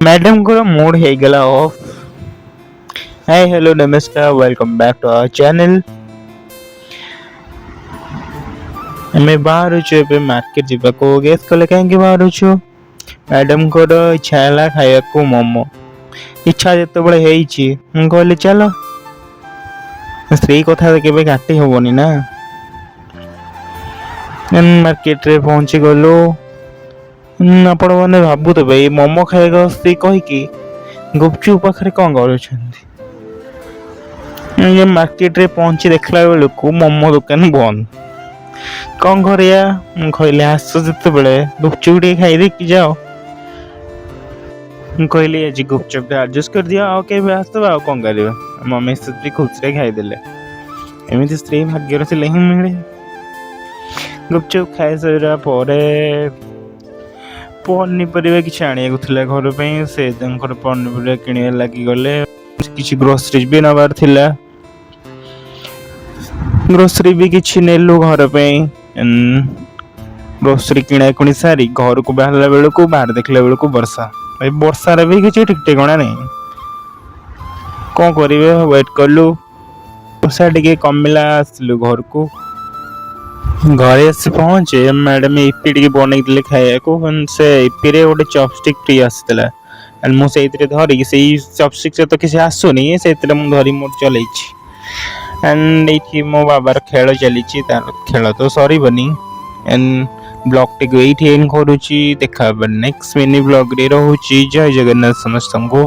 Madam को mood हो गला ऑफ। हाय हेलो नमस्कार welcome back to our channel. ଆମେ ବାହାରୁଛୁ ଏବେ ମାର୍କେଟ ଯିବାକୁ। ଗେସ୍ କଲେ କାହିଁକି ବାହାରୁଛୁ? ମ୍ୟାଡମଙ୍କର ଇଚ୍ଛା ହେଲା ଖାଇବାକୁ ମୋମୋ। ଇଚ୍ଛା ଯେତେବେଳେ ହେଇଛି ମୁଁ କହିଲି ଚାଲ। ସ୍ତ୍ରୀ କଥା କେବେ କାଟି ହବନି ନା। ମାର୍କେଟରେ ପହଞ୍ଚି ଗଲୁ। ଆପଣ ମାନେ ଭାବୁଥିବେ ଏଇ ମୋମୋ ଖାଇବା ସ୍ତ୍ରୀ କହିକି ଗୁପଚୁପ ପାଖରେ କଣ କରୁଛନ୍ତି? ମାର୍କେଟରେ ପହଞ୍ଚି ଦେଖିଲା ବେଳକୁ ମୋମୋ ଦୋକାନ ବନ୍ଦ। କଣ କରିବା? ମୁଁ କହିଲି ଆସ ଯେତେବେଳେ ଗୁପଚୁପ ଟିକେ ଖାଇଦେଇକି ଯାଅ। ମୁଁ କହିଲି ଆଜି ଗୁପଚୁପ ଆଡଜଷ୍ଟ କରିଦିଅ, ଆଉ କେବେ ଆସିବ ଆଉ କଣ କରିବା। ମମି ସ୍ତ୍ରୀ ଖୁସିରେ ଖାଇଦେଲେ। ଏମିତି ସ୍ତ୍ରୀ ଭାଗ୍ୟରେ ଥିଲେ ହିଁ ମିଳେ। ଗୁପଚୁପ ଖାଇସାରିବା ପରେ ପନିପରିବା କିଛି ଆଣିବାକୁ ଥିଲା ଘର ପାଇଁ। ସେ ତାଙ୍କର ପନିପରିବା କିଣିବା ଲାଗି ଗଲେ। କିଛି ଗ୍ରୋସରୀ ବି ନେବାର ଥିଲା। ଗ୍ରୋସରୀ ବି କିଛି ନେଲୁ ଘର ପାଇଁ। ଗ୍ରୋସରୀ କିଣାକୁଣି ସାରି ଘରକୁ ବାହାରିଲା ବେଳକୁ ବାହାର ଦେଖିଲା ବେଳକୁ ବର୍ଷା। ଭାଇ ବର୍ଷାରେ ବି କିଛି ଠିକ ଠିକଣା ନାହିଁ। କଣ କରିବେ? ୱେଟ୍ କଲୁ ବର୍ଷା ଟିକେ କମିଲା, ଆସିଲୁ ଘରକୁ। ଘରେ ଆସି ପହଞ୍ଚେ ମ୍ୟାଡାମ ଇପି ଟିକେ ବନେଇଥିଲେ ଖାଇବାକୁ। ସେ ଇପିରେ ଗୋଟେ ଚପଷ୍ଟିକ ଫ୍ରି ଆସିଥିଲା। ମୁଁ ସେଇଥିରେ ଧରିକି, ସେଇ ଚପଷ୍ଟିକ ତ କିଛି ଆସୁନି, ସେଇଥିରେ ମୁଁ ଧରି ମୋର ଚଲେଇଛି। ଏଇଠି ମୋ ବାବାର ଖେଳ ଚାଲିଛି। ତାର ଖେଳ ତ ସରିବନି। ବ୍ଲଗ ଟିକୁ ଏଇଠି ଏଣ୍ଡ କରୁଛି। ଦେଖା ହବା ନେକ୍ସଟ ମିନି ବ୍ଲଗରେ। ରହୁଛି। ଜୟ ଜଗନ୍ନାଥ ସମସ୍ତଙ୍କୁ।